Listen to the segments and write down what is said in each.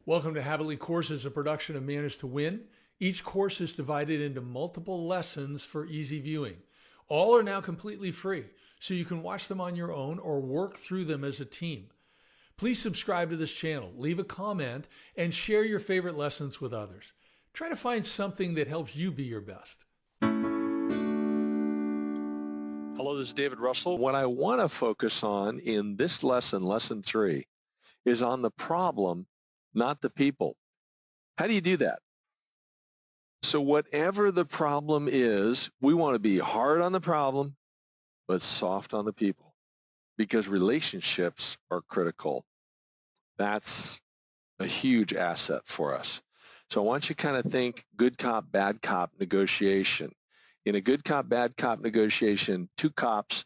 Welcome to Habitly Courses, a production of Manage to Win. Each course is divided into multiple lessons for easy viewing. All are now completely free, so you can watch them on your own or work through them as a team. Please subscribe to this channel, leave a comment, and share your favorite lessons with others. Try to find something that helps you be your best. Hello, this is David Russell. What I want to focus on in this lesson, lesson 3, is on the problem, not the people. How do you do that? So whatever the problem is, we want to be hard on the problem, but soft on the people, because relationships are critical. That's a huge asset for us. So I want you to kind of think good cop, bad cop negotiation. In a good cop, bad cop negotiation, two cops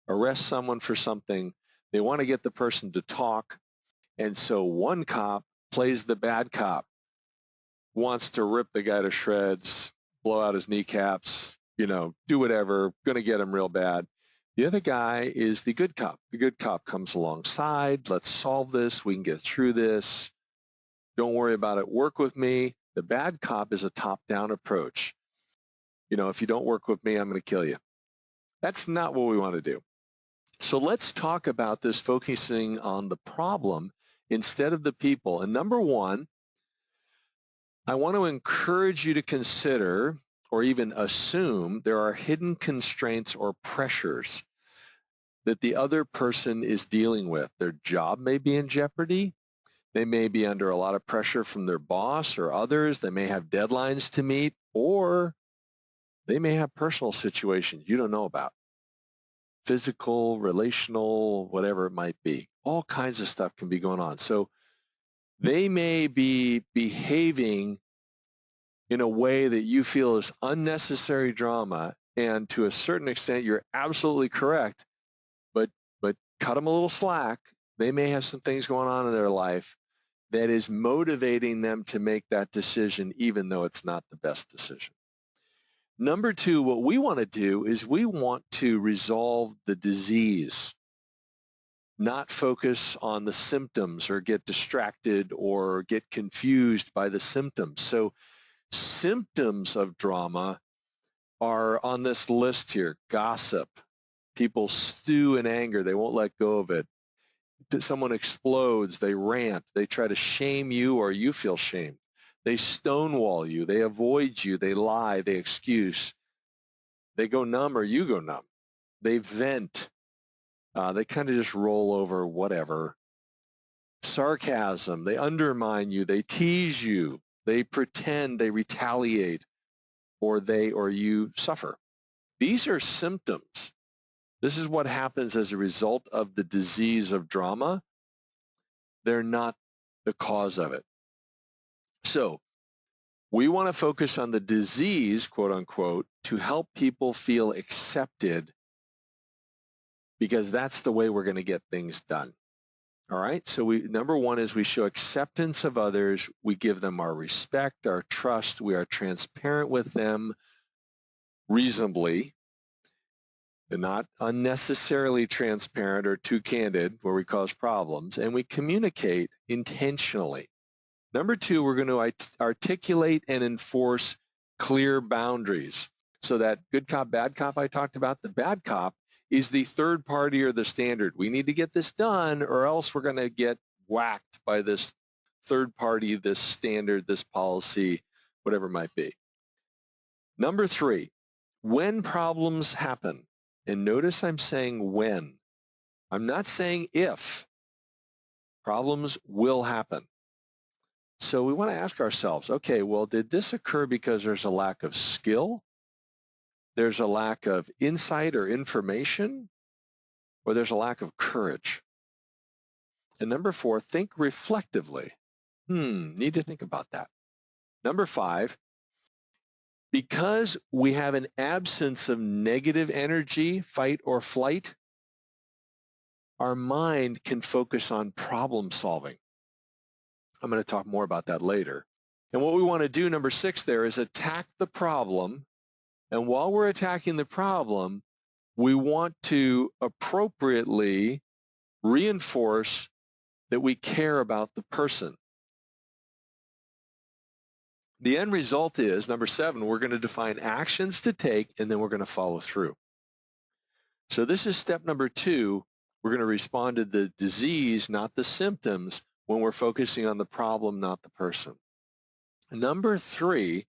arrest someone for something. They want to get the person to talk. And so one cop plays the bad cop, wants to rip the guy to shreds, blow out his kneecaps, do whatever, going to get him real bad. The other guy is the good cop. The good cop comes alongside. Let's solve this. We can get through this. Don't worry about it. Work with me. The bad cop is a top-down approach. If you don't work with me, I'm going to kill you. That's not what we want to do. So let's talk about this focusing on the problem instead of the people. And number one, I want to encourage you to consider or even assume there are hidden constraints or pressures that the other person is dealing with. Their job may be in jeopardy. They may be under a lot of pressure from their boss or others. They may have deadlines to meet, or they may have personal situations you don't know about. Physical, relational, whatever it might be. All kinds of stuff can be going on. So they may be behaving in a way that you feel is unnecessary drama, and to a certain extent, you're absolutely correct, but cut them a little slack. They may have some things going on in their life that is motivating them to make that decision, even though it's not the best decision. Number two, what we want to do is we want to resolve the disease, not focus on the symptoms or get distracted or get confused by the symptoms. So symptoms of drama are on this list here. Gossip. People stew in anger. They won't let go of it. Someone explodes. They rant. They try to shame you, or you feel shamed. They stonewall you. They avoid you. They lie. They excuse. They go numb, or you go numb. They vent. They kind of just roll over whatever. Sarcasm. They undermine you. They tease you. They pretend. They retaliate, or you suffer. These are symptoms. This is what happens as a result of the disease of drama. They're not the cause of it. So we want to focus on the disease, quote unquote, to help people feel accepted, because that's the way we're going to get things done. All right. So number one is we show acceptance of others. We give them our respect, our trust. We are transparent with them reasonably. They're not unnecessarily transparent or too candid where we cause problems, and we communicate intentionally. Number two, we're going to articulate and enforce clear boundaries. So that good cop, bad cop I talked about, the bad cop is the third party or the standard. We need to get this done, or else we're going to get whacked by this third party, this standard, this policy, whatever it might be. Number three, when problems happen, and notice I'm saying when. I'm not saying if. Problems will happen. So we want to ask ourselves, okay, well, did this occur because there's a lack of skill? There's a lack of insight or information? Or there's a lack of courage? And number four, think reflectively. Need to think about that. Number five, because we have an absence of negative energy, fight or flight, our mind can focus on problem solving. I'm going to talk more about that later. And what we want to do, number six there, is attack the problem. And while we're attacking the problem, we want to appropriately reinforce that we care about the person. The end result is, number 7, we're going to define actions to take, and then we're going to follow through. So this is step number 2. We're going to respond to the disease, not the symptoms, when we're focusing on the problem, not the person. Number 3,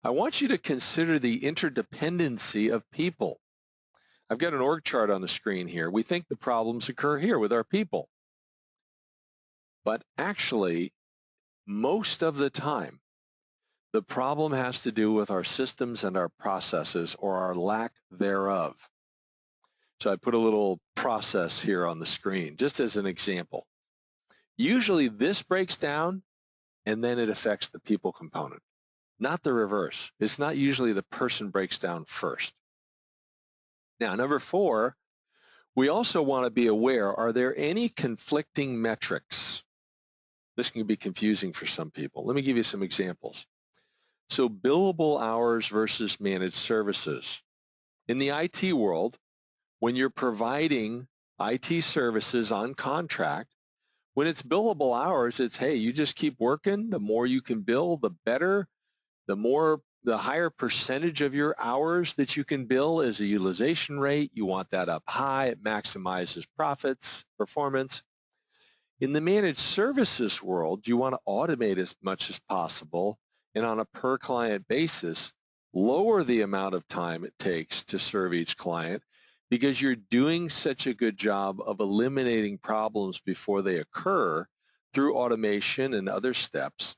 I want you to consider the interdependency of people. I've got an org chart on the screen here. We think the problems occur here with our people. But actually, most of the time, the problem has to do with our systems and our processes, or our lack thereof. So I put a little process here on the screen, just as an example. Usually this breaks down, and then it affects the people component, not the reverse. It's not usually the person breaks down first. Now, number 4, we also want to be aware, are there any conflicting metrics? This can be confusing for some people. Let me give you some examples. So billable hours versus managed services. In the IT world, when you're providing IT services on contract, when it's billable hours, it's, hey, you just keep working. The more you can bill, the better. The higher percentage of your hours that you can bill is a utilization rate. You want that up high. It maximizes profits, performance. In the managed services world, you want to automate as much as possible, and on a per client basis, lower the amount of time it takes to serve each client, because you're doing such a good job of eliminating problems before they occur through automation and other steps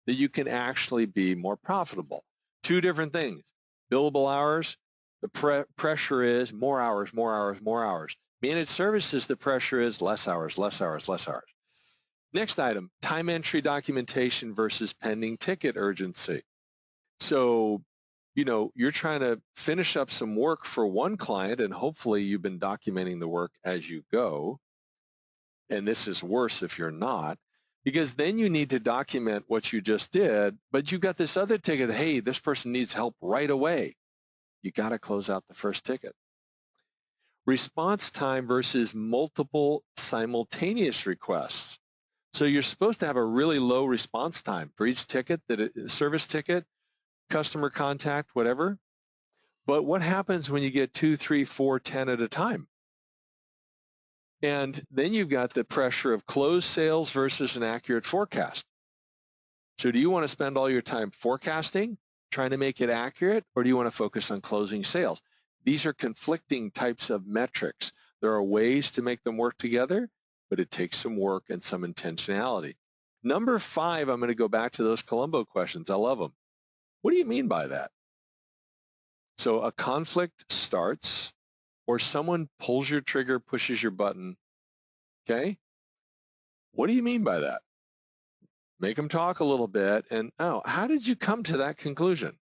that you can actually be more profitable. 2 different things. Billable hours, the pressure is more hours, more hours, more hours. Managed services, the pressure is less hours, less hours, less hours. Next item, time entry documentation versus pending ticket urgency. So, you're trying to finish up some work for one client, and hopefully you've been documenting the work as you go. And this is worse if you're not, because then you need to document what you just did, but you got this other ticket, hey, this person needs help right away. You got to close out the first ticket. Response time versus multiple simultaneous requests. So you're supposed to have a really low response time for each ticket, service ticket, customer contact, whatever. But what happens when you get 2, 3, 4, 10 at a time? And then you've got the pressure of closed sales versus an accurate forecast. So do you want to spend all your time forecasting, trying to make it accurate, or do you want to focus on closing sales? These are conflicting types of metrics. There are ways to make them work together, but it takes some work and some intentionality. Number 5, I'm going to go back to those Columbo questions. I love them. What do you mean by that? So a conflict starts, or someone pulls your trigger, pushes your button. Okay? What do you mean by that? Make them talk a little bit, and, oh, how did you come to that conclusion?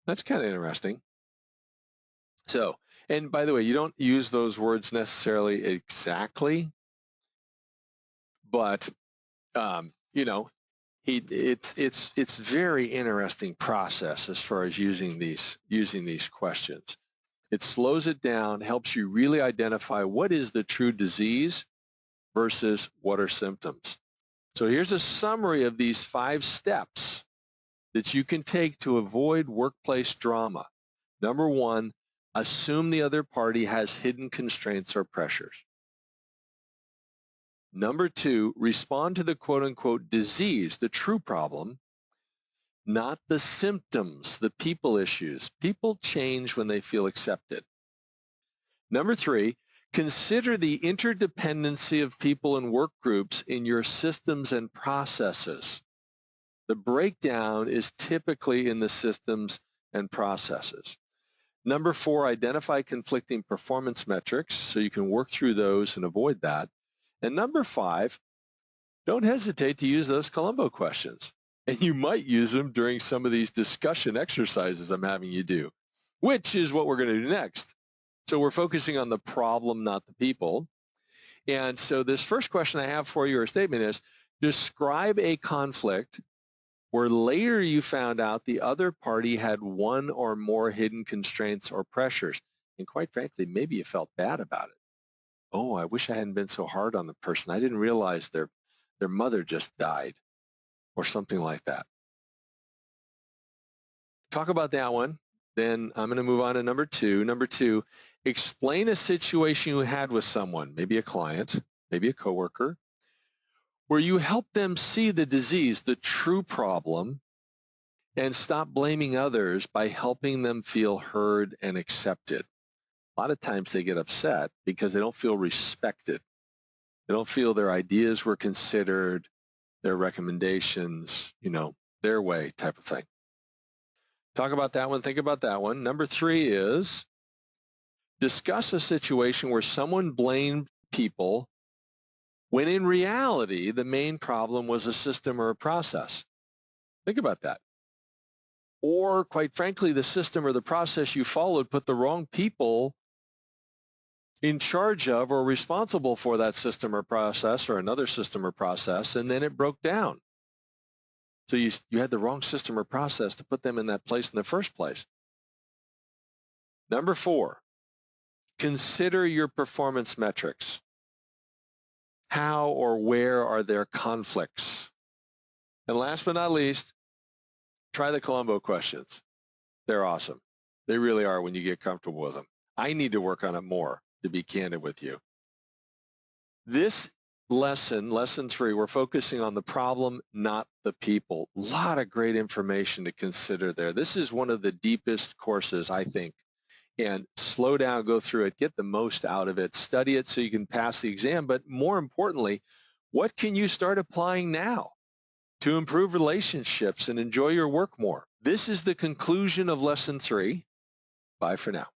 That's kind of interesting. So, and by the way, you don't use those words necessarily exactly, but it's very interesting process as far as using these questions. It slows it down, helps you really identify what is the true disease versus what are symptoms. So here's a summary of these 5 steps that you can take to avoid workplace drama. Number 1, assume the other party has hidden constraints or pressures. Number 2, respond to the quote-unquote disease, the true problem, not the symptoms, the people issues. People change when they feel accepted. Number 3, consider the interdependency of people and work groups in your systems and processes. The breakdown is typically in the systems and processes. Number 4, identify conflicting performance metrics so you can work through those and avoid that. And number 5, don't hesitate to use those Columbo questions. And you might use them during some of these discussion exercises I'm having you do, which is what we're going to do next. So we're focusing on the problem, not the people. And so this first question I have for you, or statement, is describe a conflict where later you found out the other party had one or more hidden constraints or pressures. And quite frankly, maybe you felt bad about it. Oh, I wish I hadn't been so hard on the person. I didn't realize their mother just died, or something like that. talk about that one. Then I'm going to move on to number two. Number two, explain a situation you had with someone, maybe a client, maybe a coworker, where you help them see the disease, the true problem, and stop blaming others by helping them feel heard and accepted. A lot of times they get upset because they don't feel respected. They don't feel their ideas were considered, their recommendations, their way type of thing. Talk about that one. Think about that one. Number three is discuss a situation where someone blamed people when in reality the main problem was a system or a process. Think about that. Or quite frankly, the system or the process you followed put the wrong people in charge of or responsible for that system or process or another system or process, and then it broke down. So you had the wrong system or process to put them in that place in the first place. Number four, consider your performance metrics. How or where are there conflicts? And last but not least, try the Columbo questions. They're awesome. They really are when you get comfortable with them. I need to work on it more, to be candid with you. This lesson three, we're focusing on the problem, not the people. A lot of great information to consider there. This is one of the deepest courses, I think. And slow down, go through it, get the most out of it, study it so you can pass the exam. But more importantly, what can you start applying now to improve relationships and enjoy your work more? This is the conclusion of lesson three. Bye for now.